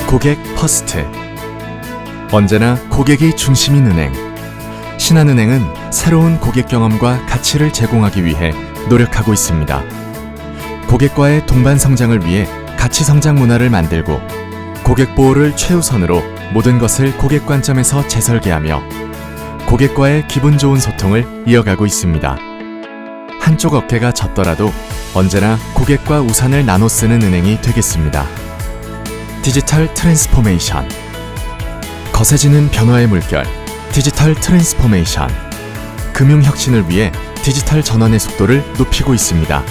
고객 퍼스트. 언제나 고객이 중심인 은행. 신한은행은 새로운 고객 경험과 가치를 제공하기 위해 노력하고 있습니다. 고객과의 동반 성장을 위해 가치 성장 문화를 만들고 고객 보호를 최우선으로 모든 것을 고객 관점에서 재설계하며 고객과의 기분 좋은 소통을 이어가고 있습니다. 한쪽 어깨가 젖더라도 언제나 고객과 우산을 나눠 쓰는 은행이 되겠습니다. 디지털 트랜스포메이션. 거세지는 변화의 물결, 디지털 트랜스포메이션. 금융혁신을 위해 디지털 전환의 속도를 높이고 있습니다.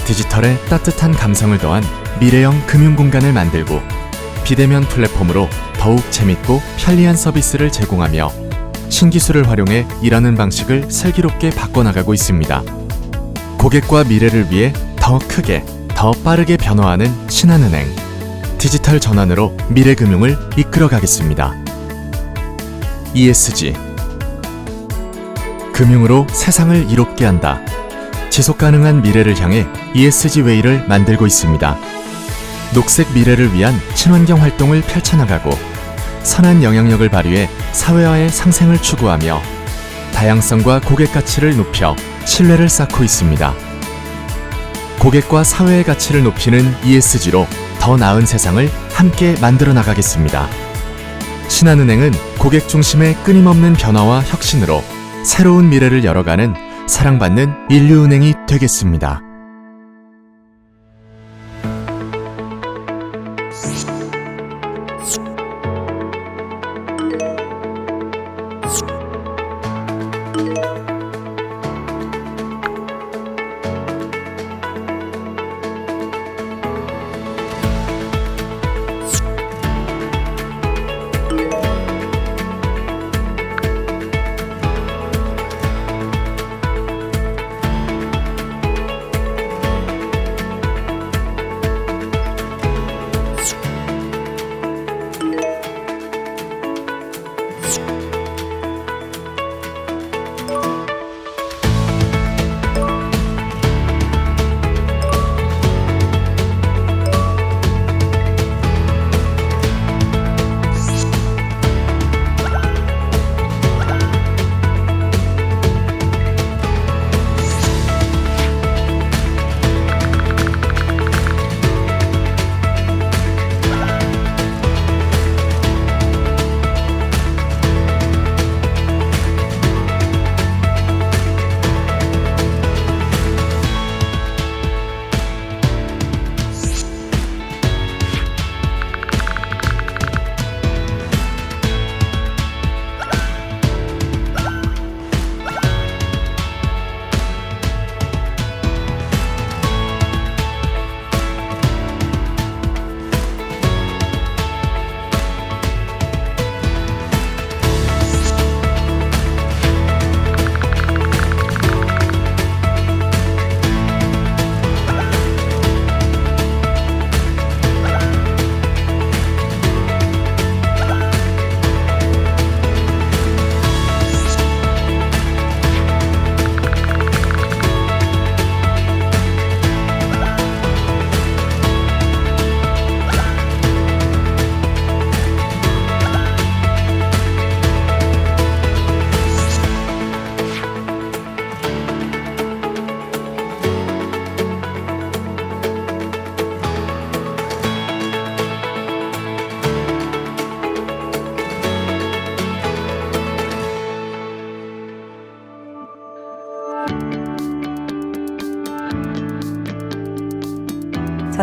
디지털에 따뜻한 감성을 더한 미래형 금융공간을 만들고 비대면 플랫폼으로 더욱 재밌고 편리한 서비스를 제공하며 신기술을 활용해 일하는 방식을 슬기롭게 바꿔나가고 있습니다. 고객과 미래를 위해 더 크게, 더 빠르게 변화하는 신한은행. 디지털 전환으로 미래 금융을 이끌어가겠습니다. ESG. 금융으로 세상을 이롭게 한다. 지속가능한 미래를 향해 ESG 웨이를 만들고 있습니다. 녹색 미래를 위한 친환경 활동을 펼쳐나가고 선한 영향력을 발휘해 사회화의 상생을 추구하며 다양성과 고객 가치를 높여 신뢰를 쌓고 있습니다. 고객과 사회의 가치를 높이는 ESG로 더 나은 세상을 함께 만들어 나가겠습니다. 신한은행은 고객 중심의 끊임없는 변화와 혁신으로 새로운 미래를 열어가는 사랑받는 인류은행이 되겠습니다.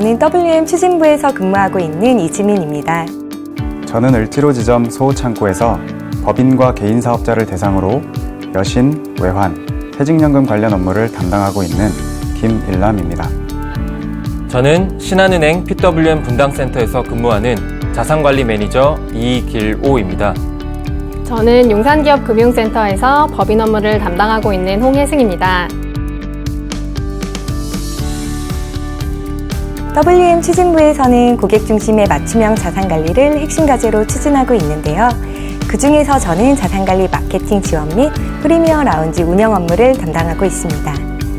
저는 WM 추진부에서 근무하고 있는 이지민입니다. 저는 을지로 지점 소호창고에서 법인과 개인 사업자를 대상으로 여신, 외환, 퇴직연금 관련 업무를 담당하고 있는 김일남입니다. 저는 신한은행 PWM 분당센터에서 근무하는 자산관리 매니저 이길오입니다. 저는 용산기업금융센터에서 법인 업무를 담당하고 있는 홍혜승입니다. WM 추진부에서는 고객 중심의 맞춤형 자산관리를 핵심 과제로 추진하고 있는데요. 그중에서 저는 자산관리 마케팅 지원 및 프리미어 라운지 운영 업무를 담당하고 있습니다.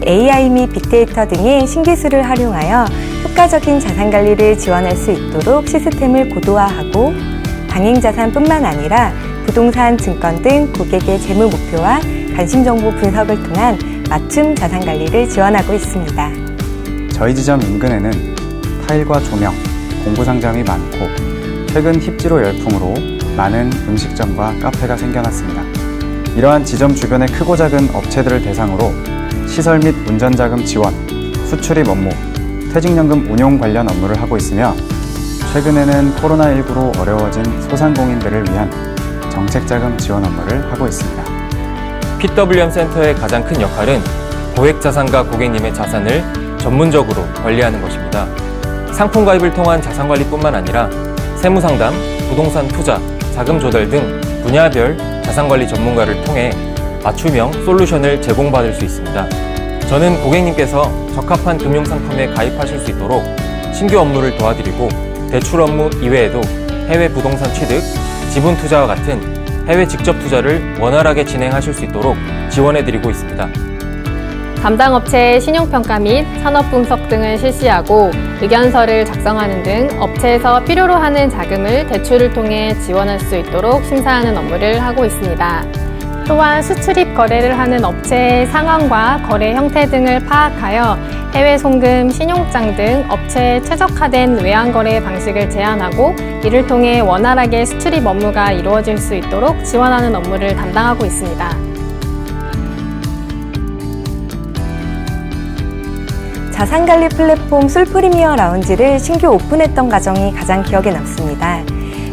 AI 및 빅데이터 등의 신기술을 활용하여 효과적인 자산관리를 지원할 수 있도록 시스템을 고도화하고 방행자산뿐만 아니라 부동산, 증권 등 고객의 재무 목표와 관심정보 분석을 통한 맞춤 자산관리를 지원하고 있습니다. 저희 지점 인근에는 타일과 조명, 공구상점이 많고 최근 힙지로 열풍으로 많은 음식점과 카페가 생겨났습니다. 이러한 지점 주변의 크고 작은 업체들을 대상으로 시설 및 운전자금 지원, 수출입 업무, 퇴직연금 운용 관련 업무를 하고 있으며 최근에는 코로나19로 어려워진 소상공인들을 위한 정책자금 지원 업무를 하고 있습니다. PWM 센터의 가장 큰 역할은 고액자산가 고객님의 자산을 전문적으로 관리하는 것입니다. 상품 가입을 통한 자산관리뿐만 아니라 세무상담, 부동산 투자, 자금 조달 등 분야별 자산관리 전문가를 통해 맞춤형 솔루션을 제공받을 수 있습니다. 저는 고객님께서 적합한 금융상품에 가입하실 수 있도록 신규 업무를 도와드리고 대출 업무 이외에도 해외 부동산 취득, 지분 투자와 같은 해외 직접 투자를 원활하게 진행하실 수 있도록 지원해드리고 있습니다. 담당 업체의 신용평가 및 산업분석 등을 실시하고 의견서를 작성하는 등 업체에서 필요로 하는 자금을 대출을 통해 지원할 수 있도록 심사하는 업무를 하고 있습니다. 또한 수출입 거래를 하는 업체의 상황과 거래 형태 등을 파악하여 해외 송금, 신용장 등 업체에 최적화된 외환거래 방식을 제안하고 이를 통해 원활하게 수출입 업무가 이루어질 수 있도록 지원하는 업무를 담당하고 있습니다. 자산관리 플랫폼 솔프리미어 라운지를 신규 오픈했던 과정이 가장 기억에 남습니다.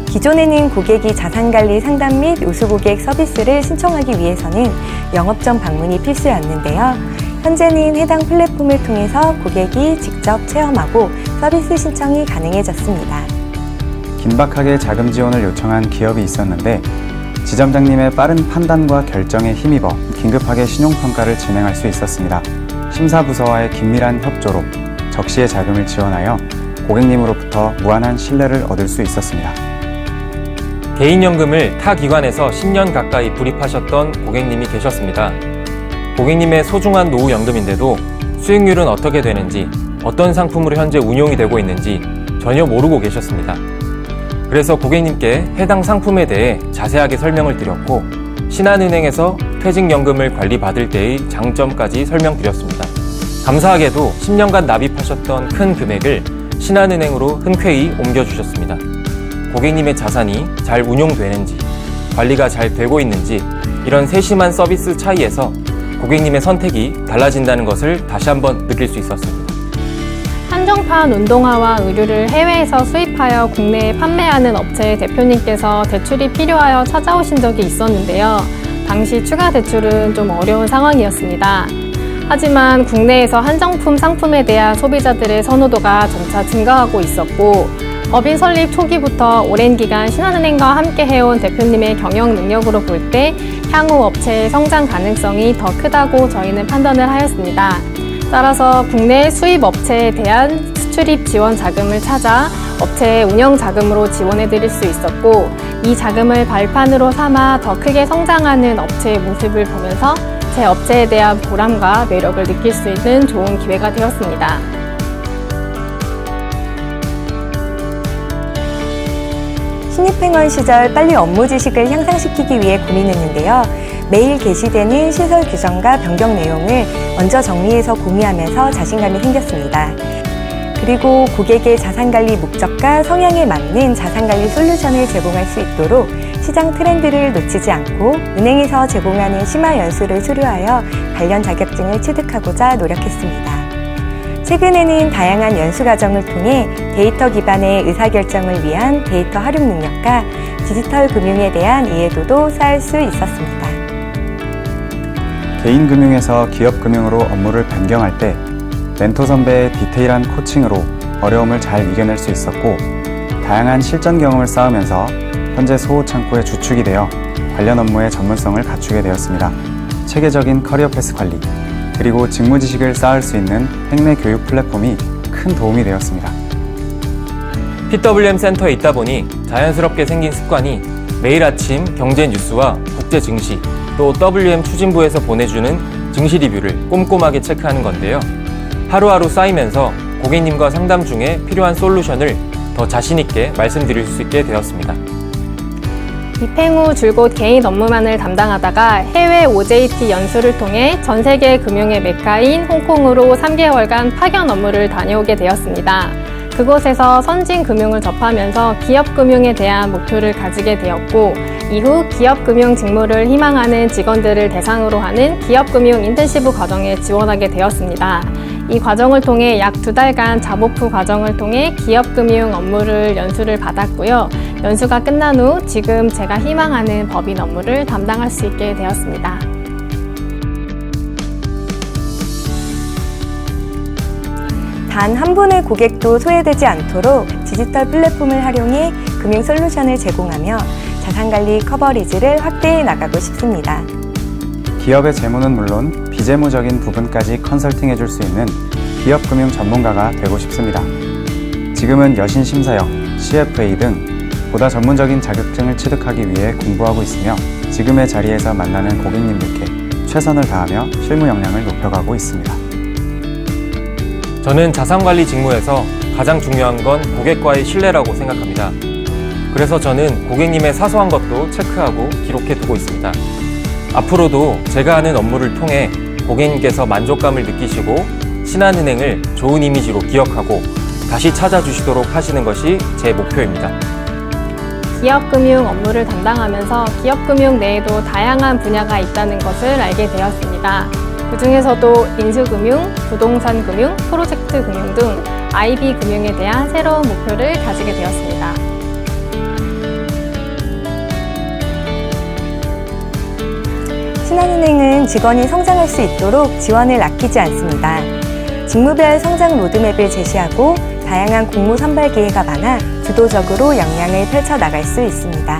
기존에는 고객이 자산관리 상담 및 우수고객 서비스를 신청하기 위해서는 영업점 방문이 필수였는데요. 현재는 해당 플랫폼을 통해서 고객이 직접 체험하고 서비스 신청이 가능해졌습니다. 긴박하게 자금 지원을 요청한 기업이 있었는데 지점장님의 빠른 판단과 결정에 힘입어 긴급하게 신용평가를 진행할 수 있었습니다. 심사부서와의 긴밀한 협조로 적시에 자금을 지원하여 고객님으로부터 무한한 신뢰를 얻을 수 있었습니다. 개인연금을 타 기관에서 10년 가까이 불입하셨던 고객님이 계셨습니다. 고객님의 소중한 노후연금인데도 수익률은 어떻게 되는지, 어떤 상품으로 현재 운용이 되고 있는지 전혀 모르고 계셨습니다. 그래서 고객님께 해당 상품에 대해 자세하게 설명을 드렸고 신한은행에서 퇴직연금을 관리받을 때의 장점까지 설명드렸습니다. 감사하게도 10년간 납입하셨던 큰 금액을 신한은행으로 흔쾌히 옮겨주셨습니다. 고객님의 자산이 잘 운용되는지, 관리가 잘 되고 있는지 이런 세심한 서비스 차이에서 고객님의 선택이 달라진다는 것을 다시 한번 느낄 수 있었습니다. 한정판 운동화와 의류를 해외에서 수입하여 국내에 판매하는 업체의 대표님께서 대출이 필요하여 찾아오신 적이 있었는데요. 당시 추가 대출은 좀 어려운 상황이었습니다. 하지만 국내에서 한정품 상품에 대한 소비자들의 선호도가 점차 증가하고 있었고 법인 설립 초기부터 오랜 기간 신한은행과 함께 해온 대표님의 경영 능력으로 볼 때 향후 업체의 성장 가능성이 더 크다고 저희는 판단을 하였습니다. 따라서 국내 수입 업체에 대한 수출입 지원 자금을 찾아 업체의 운영 자금으로 지원해 드릴 수 있었고 이 자금을 발판으로 삼아 더 크게 성장하는 업체의 모습을 보면서 제 업체에 대한 보람과 매력을 느낄 수 있는 좋은 기회가 되었습니다. 신입행원 시절 빨리 업무 지식을 향상시키기 위해 고민했는데요. 매일 게시되는 시설 규정과 변경 내용을 먼저 정리해서 공유하면서 자신감이 생겼습니다. 그리고 고객의 자산관리 목적과 성향에 맞는 자산관리 솔루션을 제공할 수 있도록 시장 트렌드를 놓치지 않고 은행에서 제공하는 심화 연수를 수료하여 관련 자격증을 취득하고자 노력했습니다. 최근에는 다양한 연수 과정을 통해 데이터 기반의 의사결정을 위한 데이터 활용 능력과 디지털 금융에 대한 이해도도 쌓을 수 있었습니다. 개인 금융에서 기업 금융으로 업무를 변경할 때 멘토 선배의 디테일한 코칭으로 어려움을 잘 이겨낼 수 있었고 다양한 실전 경험을 쌓으면서 현재 소호 창구의 주축이 되어 관련 업무의 전문성을 갖추게 되었습니다. 체계적인 커리어 패스 관리, 그리고 직무 지식을 쌓을 수 있는 행내 교육 플랫폼이 큰 도움이 되었습니다. PWM 센터에 있다 보니 자연스럽게 생긴 습관이 매일 아침 경제 뉴스와 국제 증시, 또 WM 추진부에서 보내주는 증시 리뷰를 꼼꼼하게 체크하는 건데요. 하루하루 쌓이면서 고객님과 상담 중에 필요한 솔루션을 더 자신있게 말씀드릴 수 있게 되었습니다. 입행 후 줄곧 개인 업무만을 담당하다가 해외 OJT 연수를 통해 전 세계 금융의 메카인 홍콩으로 3개월간 파견 업무를 다녀오게 되었습니다. 그곳에서 선진 금융을 접하면서 기업 금융에 대한 목표를 가지게 되었고, 이후 기업 금융 직무를 희망하는 직원들을 대상으로 하는 기업 금융 인턴시브 과정에 지원하게 되었습니다. 이 과정을 통해 약 2달간 자보프 과정을 통해 기업 금융 업무를 연수를 받았고요. 연수가 끝난 후 지금 제가 희망하는 법인 업무를 담당할 수 있게 되었습니다. 단 한 분의 고객도 소외되지 않도록 디지털 플랫폼을 활용해 금융 솔루션을 제공하며 자산관리 커버리지를 확대해 나가고 싶습니다. 기업의 재무는 물론 비재무적인 부분까지 컨설팅해 줄 수 있는 기업 금융 전문가가 되고 싶습니다. 지금은 여신 심사역, CFA 등 보다 전문적인 자격증을 취득하기 위해 공부하고 있으며 지금의 자리에서 만나는 고객님들께 최선을 다하며 실무 역량을 높여가고 있습니다. 저는 자산관리 직무에서 가장 중요한 건 고객과의 신뢰라고 생각합니다. 그래서 저는 고객님의 사소한 것도 체크하고 기록해 두고 있습니다. 앞으로도 제가 하는 업무를 통해 고객님께서 만족감을 느끼시고 신한은행을 좋은 이미지로 기억하고 다시 찾아주시도록 하시는 것이 제 목표입니다. 기업금융 업무를 담당하면서 기업금융 내에도 다양한 분야가 있다는 것을 알게 되었습니다. 그 중에서도 인수금융, 부동산금융, 프로젝트금융 등 IB금융에 대한 새로운 목표를 가지게 되었습니다. 신한은행은 직원이 성장할 수 있도록 지원을 아끼지 않습니다. 직무별 성장 로드맵을 제시하고 다양한 공모 선발 기회가 많아 주도적으로 역량을 펼쳐 나갈 수 있습니다.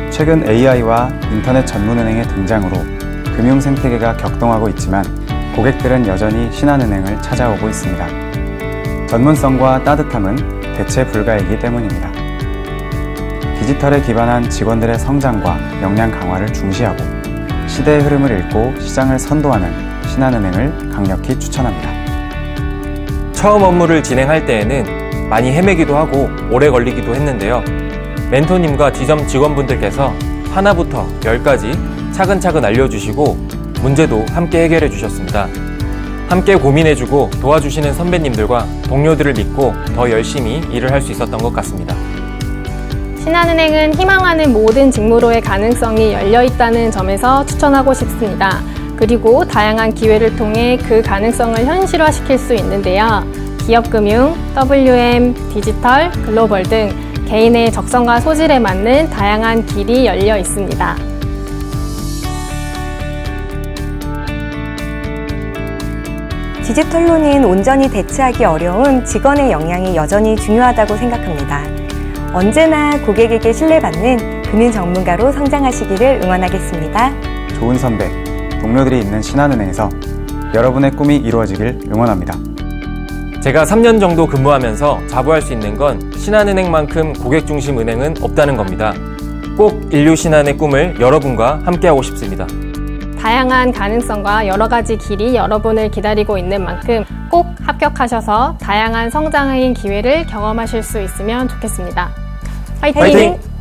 최근 AI와 인터넷 전문은행의 등장으로 금융 생태계가 격동하고 있지만 고객들은 여전히 신한은행을 찾아오고 있습니다. 전문성과 따뜻함은 대체 불가이기 때문입니다. 디지털에 기반한 직원들의 성장과 역량 강화를 중시하고 시대의 흐름을 읽고 시장을 선도하는 신한은행을 강력히 추천합니다. 처음 업무를 진행할 때에는 많이 헤매기도 하고 오래 걸리기도 했는데요. 멘토님과 지점 직원분들께서 하나부터 10까지 차근차근 알려주시고 문제도 함께 해결해 주셨습니다. 함께 고민해주고 도와주시는 선배님들과 동료들을 믿고 더 열심히 일을 할 수 있었던 것 같습니다. 신한은행은 희망하는 모든 직무로의 가능성이 열려 있다는 점에서 추천하고 싶습니다. 그리고 다양한 기회를 통해 그 가능성을 현실화시킬 수 있는데요. 기업금융, WM, 디지털, 글로벌 등 개인의 적성과 소질에 맞는 다양한 길이 열려 있습니다. 디지털로는 온전히 대체하기 어려운 직원의 역량이 여전히 중요하다고 생각합니다. 언제나 고객에게 신뢰받는 금융 전문가로 성장하시기를 응원하겠습니다. 좋은 선배, 동료들이 있는 신한은행에서 여러분의 꿈이 이루어지길 응원합니다. 제가 3년 정도 근무하면서 자부할 수 있는 건 신한은행만큼 고객 중심 은행은 없다는 겁니다. 꼭 인류 신한의 꿈을 여러분과 함께하고 싶습니다. 다양한 가능성과 여러 가지 길이 여러분을 기다리고 있는 만큼 꼭 합격하셔서 다양한 성장의 기회를 경험하실 수 있으면 좋겠습니다. 화이팅! 화이팅!